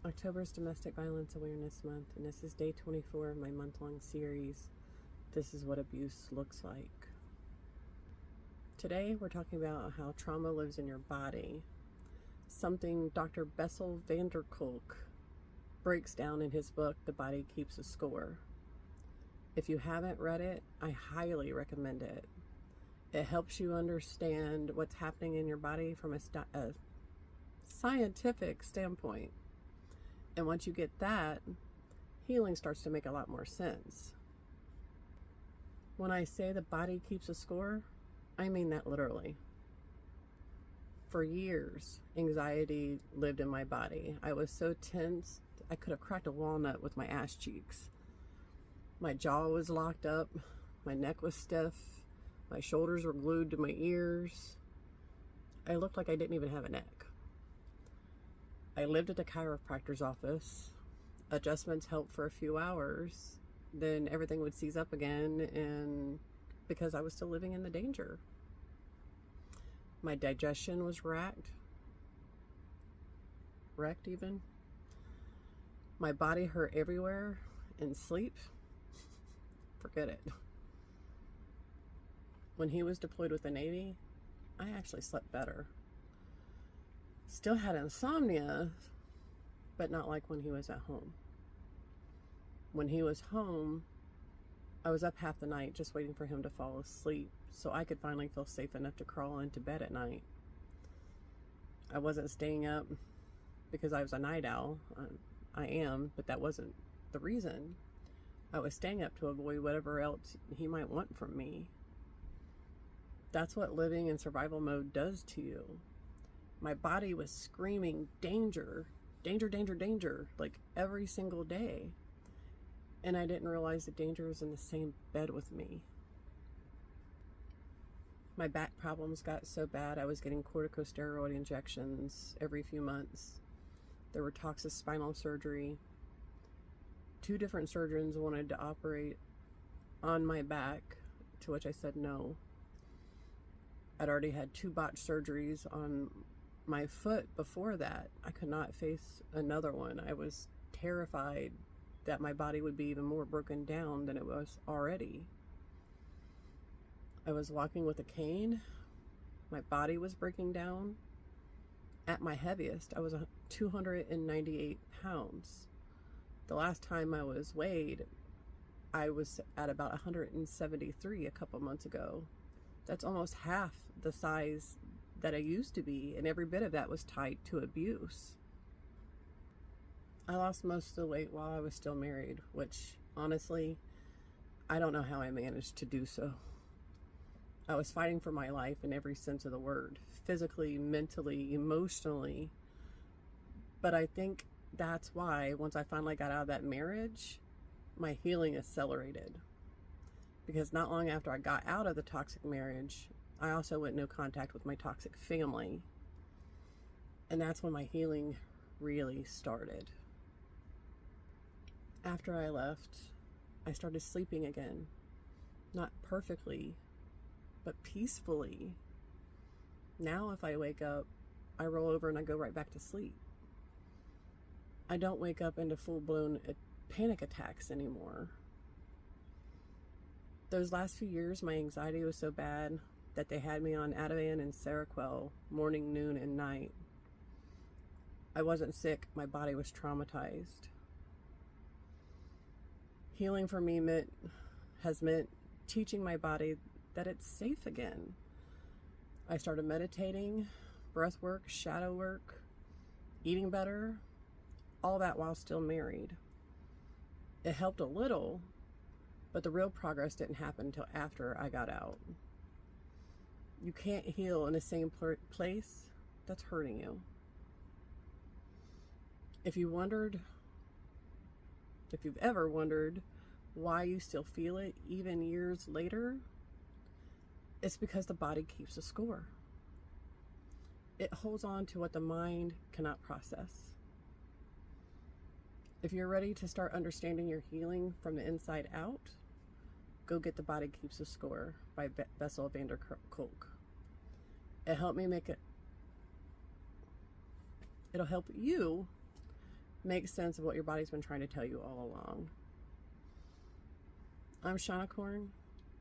October is Domestic Violence Awareness Month, and this is day 24 of my month-long series, This is What Abuse Looks Like. Today, we're talking about how trauma lives in your body, something Dr. Bessel Kolk breaks down in his book, The Body Keeps a Score. If you haven't read it, I highly recommend it. It helps you understand what's happening in your body from a scientific standpoint. And once you get that, healing starts to make a lot more sense. When I say the body keeps a score, I mean that literally. For years, anxiety lived in my body. I was so tense, I could have cracked a walnut with my ass cheeks. My jaw was locked up, my neck was stiff, my shoulders were glued to my ears. I looked like I didn't even have a neck. I lived at the chiropractor's office. Adjustments helped for a few hours. Then everything would seize up again, and because I was still living in the danger. My digestion was wrecked even. My body hurt everywhere, and sleep, forget it. When he was deployed with the Navy, I actually slept better. Still had insomnia, but not like when he was at home. When he was home, I was up half the night just waiting for him to fall asleep so I could finally feel safe enough to crawl into bed at night. I wasn't staying up because I was a night owl. I am, but that wasn't the reason. I was staying up to avoid whatever else he might want from me. That's what living in survival mode does to you. My body was screaming, danger, danger, danger, danger, like every single day. And I didn't realize the danger was in the same bed with me. My back problems got so bad, I was getting corticosteroid injections every few months. There were talks of spinal surgery. 2 different surgeons wanted to operate on my back, to which I said no. I'd already had 2 botched surgeries on my foot before that. I could not face another one. I was terrified that my body would be even more broken down than it was already. I was walking with a cane. My body was breaking down. At my heaviest, I was 298 pounds. The last time I was weighed, I was at about 173 a couple months ago. That's almost half the size that I used to be, and every bit of that was tied to abuse. I lost most of the weight while I was still married, which honestly, I don't know how I managed to do so. I was fighting for my life in every sense of the word, physically, mentally, emotionally. But I think that's why once I finally got out of that marriage, my healing accelerated. Because not long after I got out of the toxic marriage, I also went no contact with my toxic family. And that's when my healing really started. After I left, I started sleeping again. Not perfectly, but peacefully. Now if I wake up, I roll over and I go right back to sleep. I don't wake up into full-blown panic attacks anymore. Those last few years, my anxiety was so bad that they had me on Ativan and Seroquel morning, noon, and night. I wasn't sick, my body was traumatized. Healing for me has meant teaching my body that it's safe again. I started meditating, breath work, shadow work, eating better, all that while still married. It helped a little, but the real progress didn't happen until after I got out. You can't heal in the same place that's hurting you. If you've ever wondered why you still feel it even years later, it's because the body keeps a score. It holds on to what the mind cannot process. If you're ready to start understanding your healing from the inside out, go get The Body Keeps a Score by Bessel Kolk. It'll help you make sense of what your body's been trying to tell you all along. I'm Shawnicorn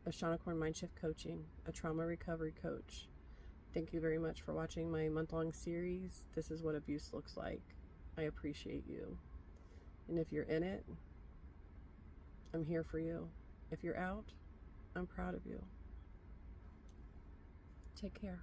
of Shawnicorn Mindshift Coaching, a trauma recovery coach. Thank you very much for watching my month-long series. This is what abuse looks like. I appreciate you. And if you're in it, I'm here for you. If you're out, I'm proud of you. Take care.